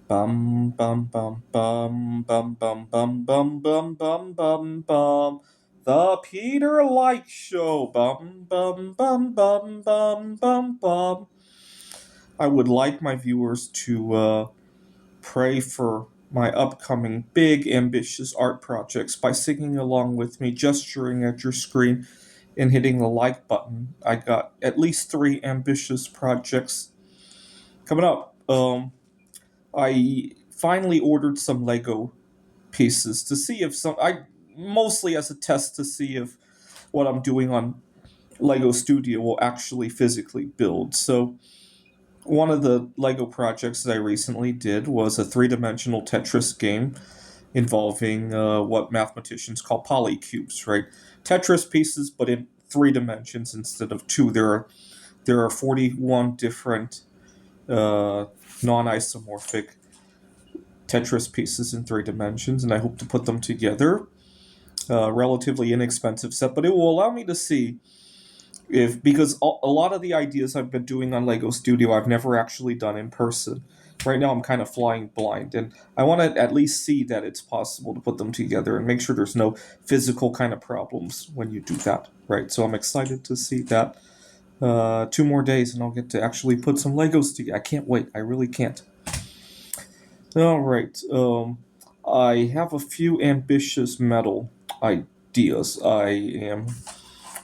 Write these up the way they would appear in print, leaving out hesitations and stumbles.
Bum bum bum bum bum bum bum bum bum bum bum bum. The Peter Light Show. Bum bum bum bum bum bum bum. I would like my viewers to pray for my upcoming big ambitious art projects by singing along with me, gesturing at your screen, and hitting the like button. I got at least three ambitious projects coming up. I finally ordered some Lego pieces to see if some. I mostly as a test to see if what I'm doing on Lego Studio will actually physically build. So one of the Lego projects that I recently did was a three-dimensional Tetris game involving what mathematicians call polycubes, right? Tetris pieces, but in three dimensions instead of two. There are 41 different non-isomorphic Tetris pieces in three dimensions, and I hope to put them together. Relatively inexpensive set, but it will allow me to see if, because a lot of the ideas I've been doing on Lego Studio I've never actually done in person. Right now I'm kind of flying blind, and I want to at least see that it's possible to put them together and make sure there's no physical kind of problems when you do that, right? So I'm excited to see that. 2 more days and I'll get to actually put some Legos together. I can't wait. I really can't. All right. I have a few ambitious metal ideas. I am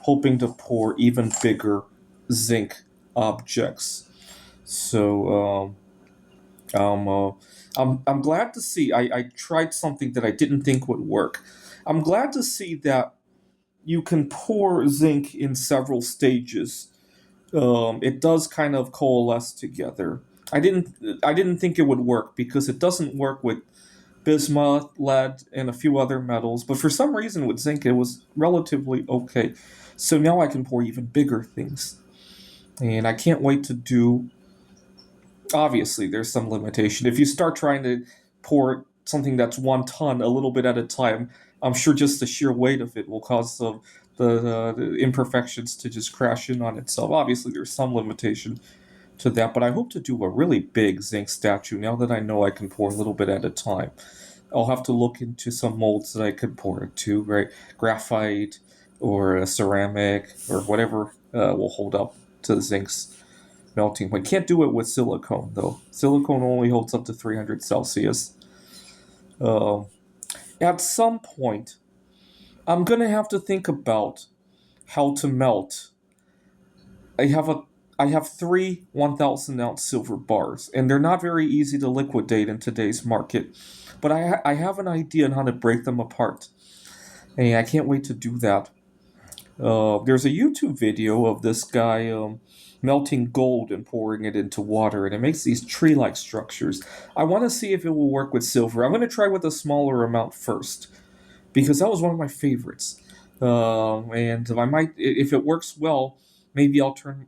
hoping to pour even bigger zinc objects. So um, uh, I'm glad to see. I tried something that I didn't think would work. I'm glad to see that you can pour zinc in several stages. It does kind of coalesce together. I didn't think it would work because it doesn't work with bismuth, lead, and a few other metals. But for some reason with zinc, it was relatively okay. So now I can pour even bigger things. And I can't wait to do. Obviously, there's some limitation. If you start trying to pour something that's 1 ton a little bit at a time, I'm sure just the sheer weight of it will cause the imperfections to just crash in on itself. Obviously, there's some limitation to that, but I hope to do a really big zinc statue now that I know I can pour a little bit at a time. I'll have to look into some molds that I could pour it to, right? Graphite or a ceramic or whatever will hold up to the zinc's melting point. Can't do it with silicone though. Silicone only holds up to 300 Celsius. Uh, at some point, I'm gonna have to think about how to melt. I have a I have three 1,000 ounce silver bars, and they're not very easy to liquidate in today's market. But I have an idea on how to break them apart, and I can't wait to do that. There's a YouTube video of this guy melting gold and pouring it into water, and it makes these tree-like structures. I want to see if it will work with silver. I'm going to try with a smaller amount first because that was one of my favorites. And I might, if it works well, maybe I'll turn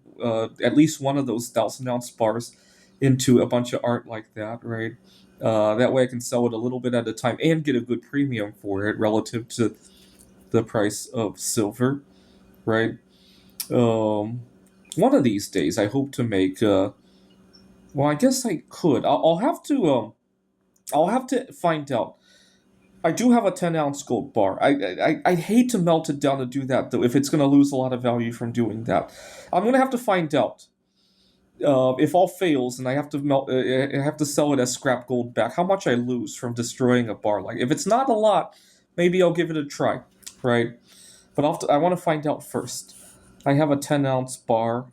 at least one of those 1,000 ounce bars into a bunch of art like that, right? That way I can sell it a little bit at a time and get a good premium for it relative to the price of silver, right? Um, one of these days, I hope to make. Well, I guess I could. I'll have to. I'll have to find out. I do have a 10 ounce gold bar. I hate to melt it down to do that though. If it's going to lose a lot of value from doing that, I'm going to have to find out. If all fails and I have to melt, I have to sell it as scrap gold back. How much I lose from destroying a bar? Like if it's not a lot, maybe I'll give it a try, right? But I want to find out first. I have a 10 ounce bar.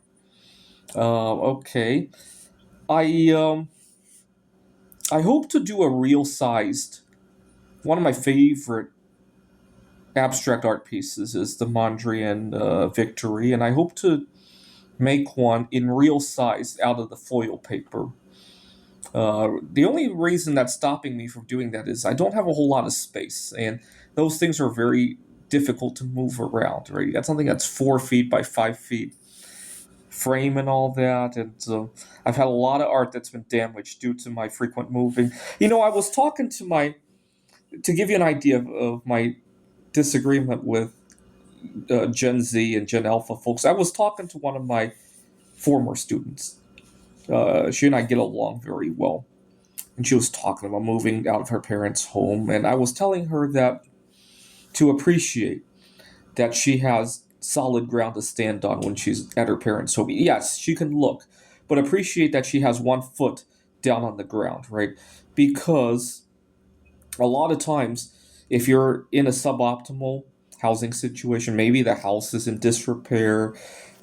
Okay. I um I hope to do a real sized. One of my favorite abstract art pieces is the Mondrian Victory, and I hope to make one in real size out of the foil paper. The only reason that's stopping me from doing that is I don't have a whole lot of space, and those things are very difficult to move around. Right, that's something that's 4 feet by 5 feet frame and all that, and I've had a lot of art that's been damaged due to my frequent moving. I was talking to my to give you an idea of my disagreement with Gen Z and Gen Alpha folks. I was talking to one of my former students. She and I get along very well. and she was talking about moving out of her parents' home, and I was telling her that to appreciate that she has solid ground to stand on when she's at her parents' home. Yes, she can look, but appreciate that she has one foot down on the ground, right? Because a lot of times, if you're in a suboptimal housing situation, maybe the house is in disrepair,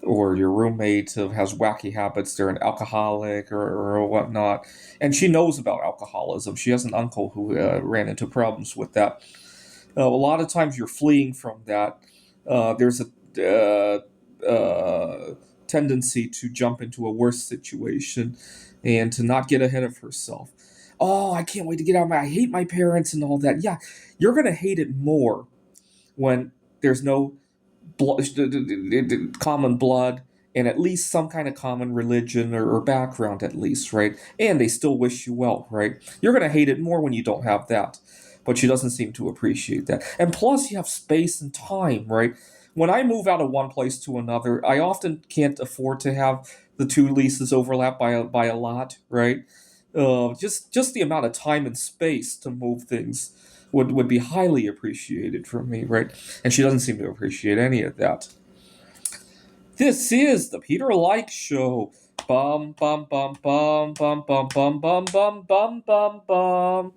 or your roommate has wacky habits, they're an alcoholic or whatnot, and she knows about alcoholism. She has an uncle who ran into problems with that. A lot of times you're fleeing from that. There's a tendency to jump into a worse situation and to not get ahead of herself. Oh, I can't wait to get out of my. I hate my parents and all that. Yeah, you're gonna hate it more when there's no common blood and at least some kind of common religion or background, at least, right? And they still wish you well, right? You're gonna hate it more when you don't have that. But she doesn't seem to appreciate that. And plus, you have space and time, right? When I move out of one place to another, I often can't afford to have the two leases overlap by a lot, right? Just the amount of time and space to move things would be highly appreciated from me, right? And she doesn't seem to appreciate any of that. This is the Peter Like Show. Bum bum bum bum bum bum bum bum bum bum bum bum.